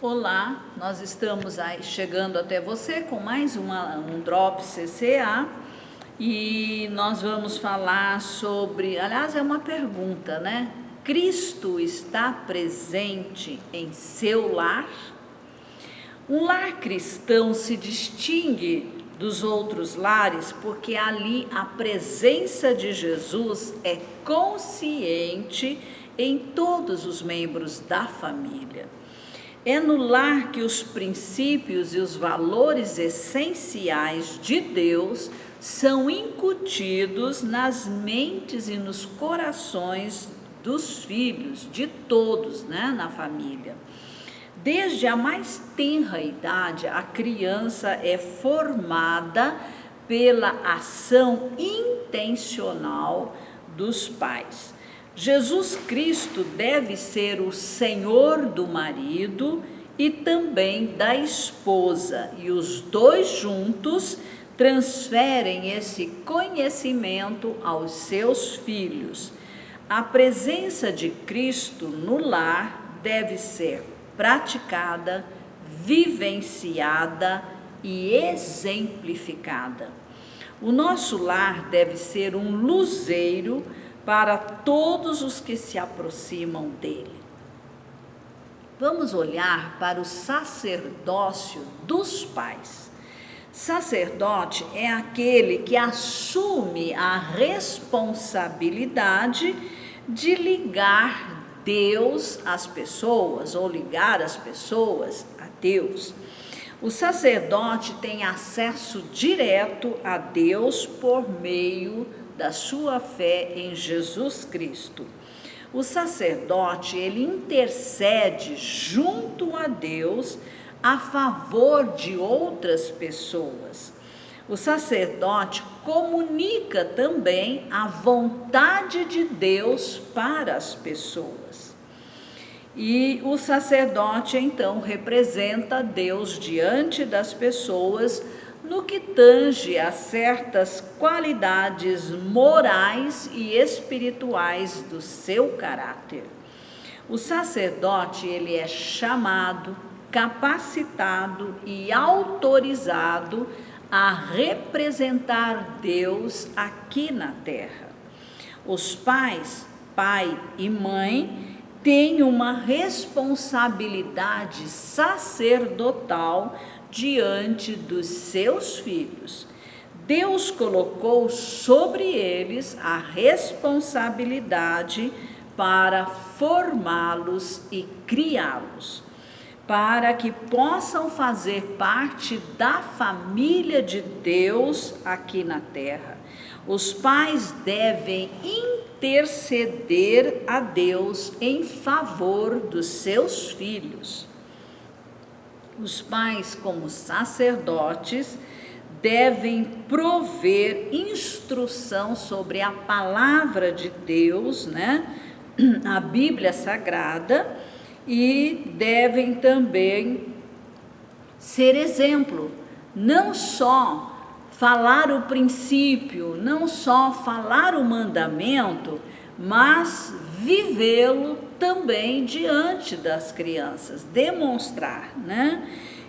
Olá, nós estamos aí chegando até você com mais um Drop CCA e nós vamos falar sobre, aliás, é uma pergunta, né? Cristo está presente em seu lar? Um lar cristão se distingue dos outros lares porque ali a presença de Jesus é consciente em todos os membros da família. É no lar que os princípios e os valores essenciais de Deus são incutidos nas mentes e nos corações dos filhos, de todos, né, na família. Desde a mais tenra idade, a criança é formada pela ação intencional dos pais. Jesus Cristo deve ser o Senhor do marido e também da esposa, e os dois juntos transferem esse conhecimento aos seus filhos. A presença de Cristo no lar deve ser praticada, vivenciada e exemplificada. O nosso lar deve ser um luzeiro para todos os que se aproximam dele. Vamos olhar para o sacerdócio dos pais. Sacerdote é aquele que assume a responsabilidade de ligar Deus às pessoas, ou ligar as pessoas a Deus. O sacerdote tem acesso direto a Deus por meio da sua fé em Jesus Cristo. O sacerdote, ele intercede junto a Deus a favor de outras pessoas. O sacerdote comunica também a vontade de Deus para as pessoas. E o sacerdote, então, representa Deus diante das pessoas no que tange a certas qualidades morais e espirituais do seu caráter. O sacerdote, ele é chamado, capacitado e autorizado a representar Deus aqui na terra. Os pais, pai e mãe, têm uma responsabilidade sacerdotal diante dos seus filhos. Deus colocou sobre eles a responsabilidade para formá-los e criá-los, para que possam fazer parte da família de Deus aqui na terra. Os pais devem interceder a Deus em favor dos seus filhos. Os pais, como sacerdotes, devem prover instrução sobre a palavra de Deus, né? A Bíblia Sagrada, e devem também ser exemplo, não só falar o princípio, não só falar o mandamento, mas vivê-lo também diante das crianças, demonstrar, né?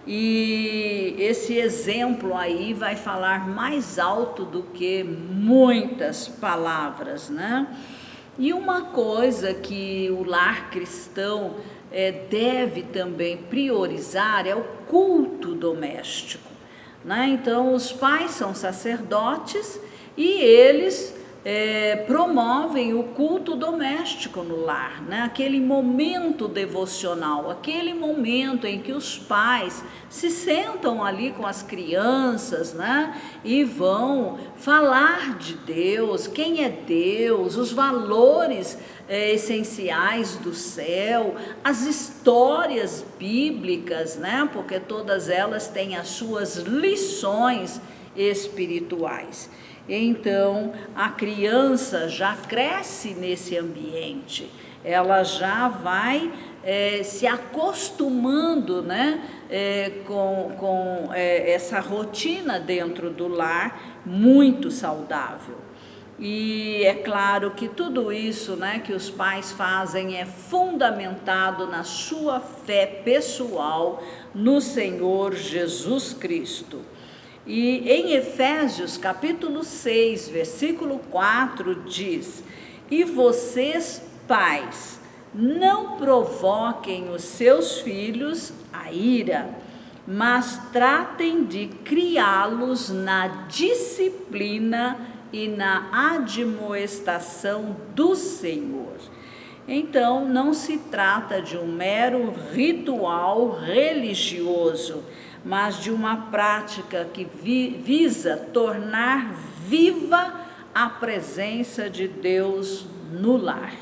E esse exemplo aí vai falar mais alto do que muitas palavras, né? E uma coisa que o lar cristão deve também priorizar é o culto doméstico, né? Então, os pais são sacerdotes e eles promovem o culto doméstico no lar, né? Aquele momento devocional, aquele momento em que os pais se sentam ali com as crianças, né? E vão falar de Deus, quem é Deus, os valores essenciais do céu, as histórias bíblicas, né? Porque todas elas têm as suas lições espirituais. Então, a criança já cresce nesse ambiente, ela já vai se acostumando, né, com essa rotina dentro do lar muito saudável. E é claro que tudo isso, né, que os pais fazem é fundamentado na sua fé pessoal no Senhor Jesus Cristo. E em Efésios capítulo 6, versículo 4 diz: e vocês, pais, não provoquem os seus filhos a ira, mas tratem de criá-los na disciplina e na admoestação do Senhor. Então, não se trata de um mero ritual religioso, mas de uma prática que visa tornar viva a presença de Deus no lar.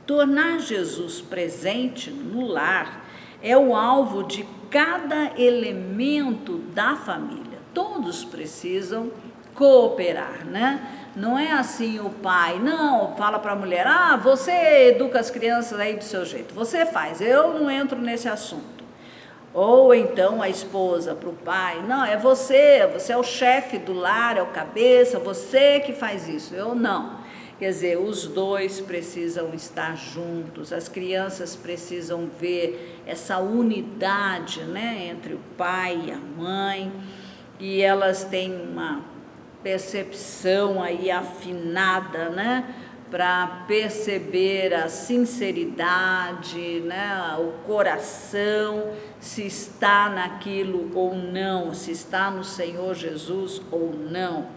Tornar Jesus presente no lar é o alvo de cada elemento da família. Todos precisam cooperar, né? Não é assim o pai, não, fala para a mulher, você educa as crianças aí do seu jeito, você faz, eu não entro nesse assunto. Ou então a esposa para o pai, não, é você é o chefe do lar, é o cabeça, você que faz isso, eu não. Quer dizer, os dois precisam estar juntos, as crianças precisam ver essa unidade, né, entre o pai e a mãe, e elas têm uma percepção aí afinada, né, para perceber a sinceridade, né, o coração, se está naquilo ou não, se está no Senhor Jesus ou não.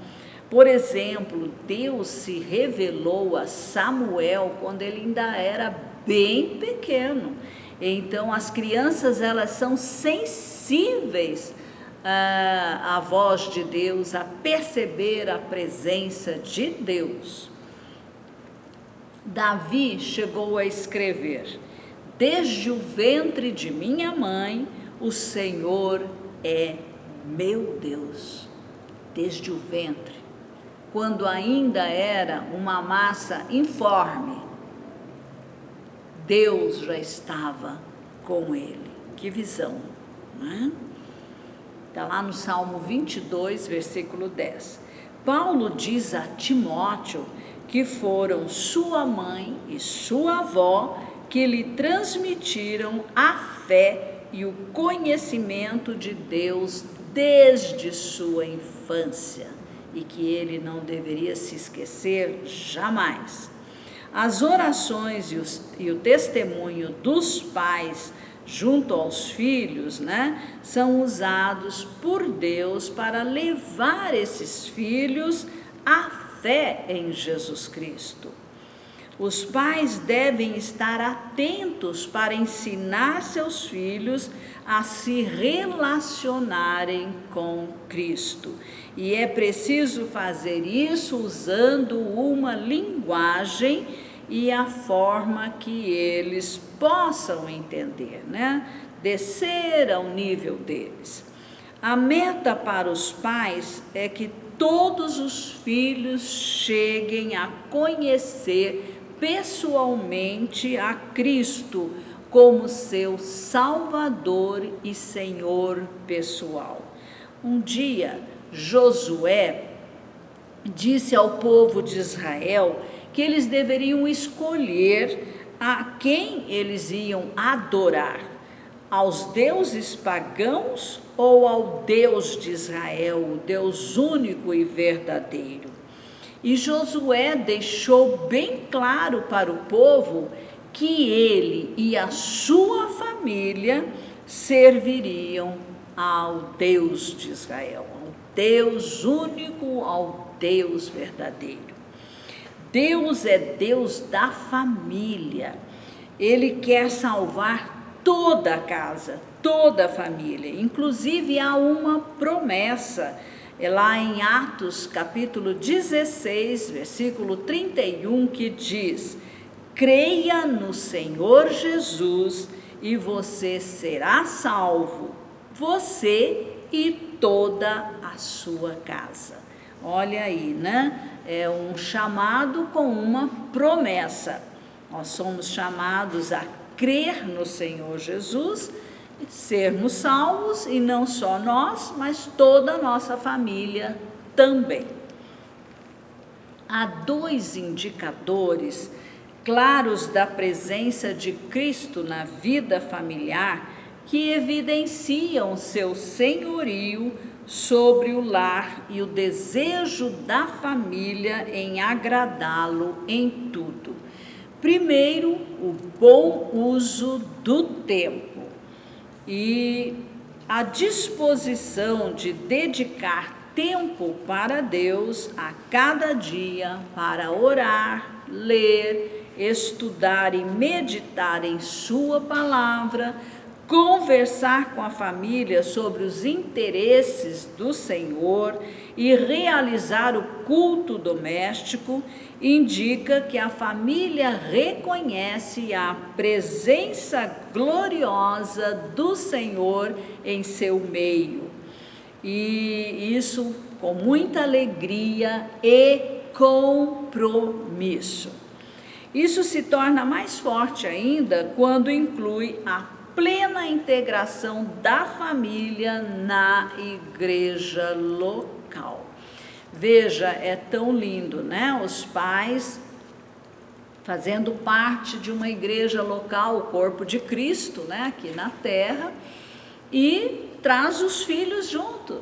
Por exemplo, Deus se revelou a Samuel quando ele ainda era bem pequeno. Então, as crianças, elas são sensíveis à voz de Deus, a perceber a presença de Deus. Davi chegou a escrever: desde o ventre de minha mãe, o Senhor é meu Deus. Desde o ventre, quando ainda era uma massa informe, Deus já estava com ele. Que visão, não é? Está lá no Salmo 22, versículo 10. Paulo diz a Timóteo que foram sua mãe e sua avó que lhe transmitiram a fé e o conhecimento de Deus desde sua infância, e que ele não deveria se esquecer jamais. As orações e o testemunho dos pais junto aos filhos, né, são usados por Deus para levar esses filhos à fé em Jesus Cristo. Os pais devem estar atentos para ensinar seus filhos a se relacionarem com Cristo. E é preciso fazer isso usando uma linguagem e a forma que eles possam entender, né? Descer ao nível deles. A meta para os pais é que todos os filhos cheguem a conhecer pessoalmente a Cristo como seu Salvador e Senhor pessoal. Um dia, Josué disse ao povo de Israel que eles deveriam escolher a quem eles iam adorar, aos deuses pagãos ou ao Deus de Israel, o Deus único e verdadeiro. E Josué deixou bem claro para o povo que ele e a sua família serviriam ao Deus de Israel, ao Deus único, ao Deus verdadeiro. Deus é Deus da família. Ele quer salvar toda a casa, toda a família. Inclusive há uma promessa, lá em Atos capítulo 16, versículo 31, que diz: creia no Senhor Jesus e você será salvo, você e toda a sua casa. Olha aí, né? É um chamado com uma promessa. Nós somos chamados a crer no Senhor Jesus, sermos salvos, e não só nós, mas toda a nossa família também. há dois indicadores claros da presença de Cristo na vida familiar que evidenciam seu senhorio sobre o lar e o desejo da família em agradá-lo em tudo. Primeiro, o bom uso do tempo e a disposição de dedicar tempo para Deus a cada dia para orar, ler, estudar e meditar em sua palavra, conversar com a família sobre os interesses do Senhor e realizar o culto doméstico, indica que a família reconhece a presença gloriosa do Senhor em seu meio. E isso com muita alegria e compromisso. Isso se torna mais forte ainda quando inclui a plena integração da família na igreja local. Veja, é tão lindo, né? Os pais fazendo parte de uma igreja local, o corpo de Cristo, né? Aqui na terra, e traz os filhos junto.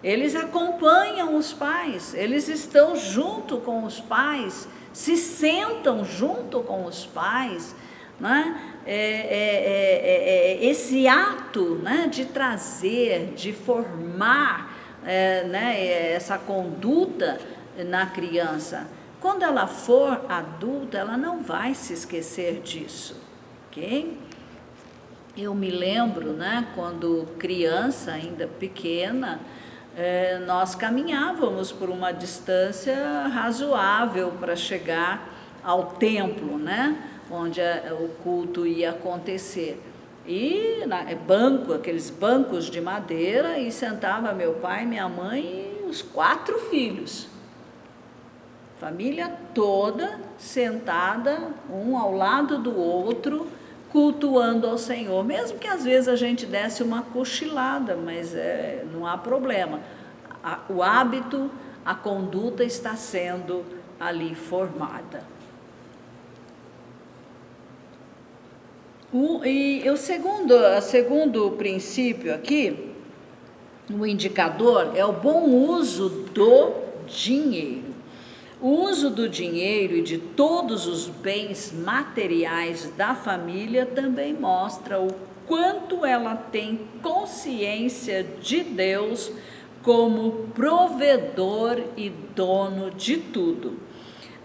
Eles acompanham os pais, eles estão junto com os pais, se sentam junto com os pais, né? Esse ato, né, de trazer, de formar né, essa conduta na criança, quando ela for adulta, ela não vai se esquecer disso, ok? Eu me lembro, né, quando criança, ainda pequena, nós caminhávamos por uma distância razoável para chegar ao templo, né, onde o culto ia acontecer. E aqueles bancos de madeira, e sentava meu pai, minha mãe e os 4 filhos. Família toda sentada, um ao lado do outro, cultuando ao Senhor. Mesmo que às vezes a gente desse uma cochilada, mas não há problema. O hábito, a conduta está sendo ali formada. E o segundo princípio aqui, o indicador, é o bom uso do dinheiro. O uso do dinheiro e de todos os bens materiais da família também mostra o quanto ela tem consciência de Deus como provedor e dono de tudo.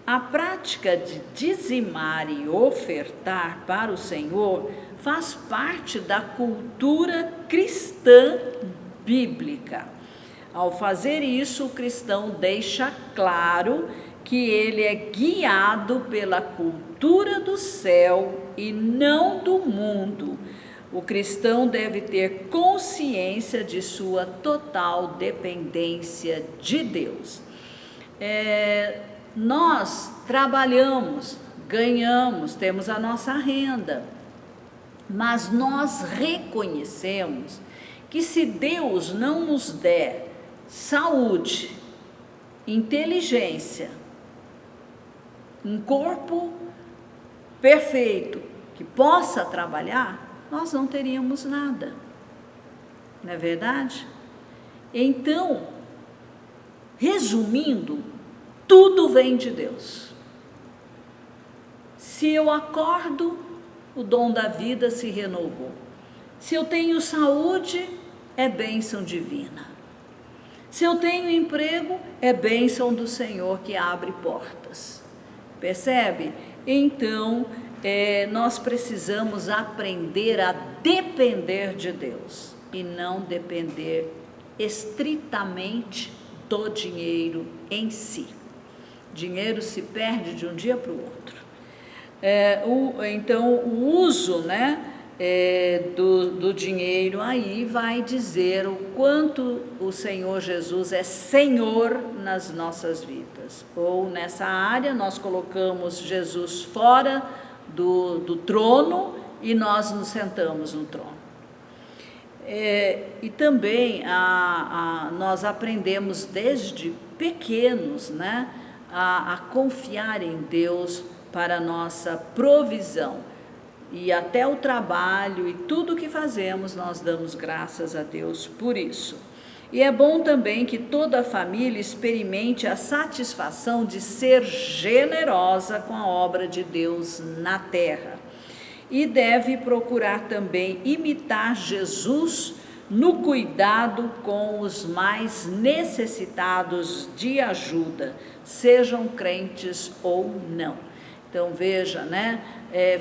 A prática de dizimar e ofertar para o Senhor faz parte da cultura cristã bíblica. Ao fazer isso, o cristão deixa claro que ele é guiado pela cultura do céu e não do mundo. O cristão deve ter consciência de sua total dependência de Deus. Nós trabalhamos, ganhamos, temos a nossa renda, mas nós reconhecemos que se Deus não nos der saúde, inteligência, um corpo perfeito que possa trabalhar, nós não teríamos nada, não é verdade? Então, resumindo, tudo vem de Deus. Se eu acordo, o dom da vida se renovou. Se eu tenho saúde, é bênção divina. Se eu tenho emprego, é bênção do Senhor que abre portas. Percebe? Então, nós precisamos aprender a depender de Deus e não depender estritamente do dinheiro em si. Dinheiro se perde de um dia para o outro. Então, o uso, né, do dinheiro aí vai dizer o quanto o Senhor Jesus é Senhor nas nossas vidas. Ou nessa área nós colocamos Jesus fora do trono e nós nos sentamos no trono. E também nós aprendemos desde pequenos, né, a confiar em Deus para a nossa provisão. E até o trabalho e tudo que fazemos, nós damos graças a Deus por isso. E é bom também que toda a família experimente a satisfação de ser generosa com a obra de Deus na terra. E deve procurar também imitar Jesus no cuidado com os mais necessitados de ajuda, sejam crentes ou não. Então veja, né?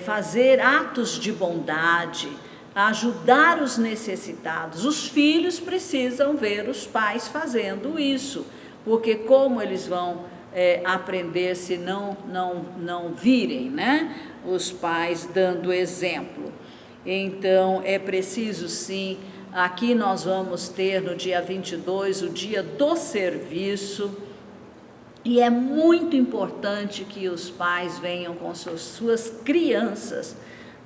Fazer atos de bondade, ajudar os necessitados. Os filhos precisam ver os pais fazendo isso, porque como eles vão aprender se não virem, né? Os pais dando exemplo. Então é preciso sim. Aqui nós vamos ter no dia 22 o dia do serviço, e é muito importante que os pais venham com suas crianças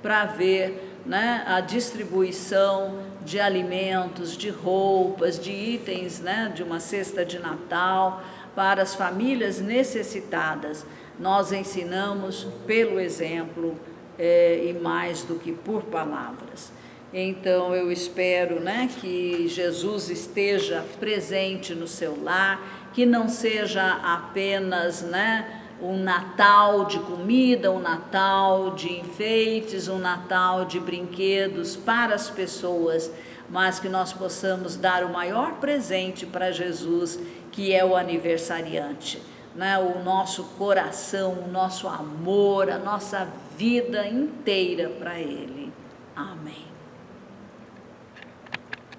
para ver, né, a distribuição de alimentos, de roupas, de itens, né, de uma cesta de Natal para as famílias necessitadas. Nós ensinamos pelo exemplo e mais do que por palavras. Então eu espero, né, que Jesus esteja presente no seu lar, que não seja apenas, né, um Natal de comida, um Natal de enfeites, um Natal de brinquedos para as pessoas, mas que nós possamos dar o maior presente para Jesus, que é o aniversariante, né, o nosso coração, o nosso amor, a nossa vida inteira para Ele. Amém.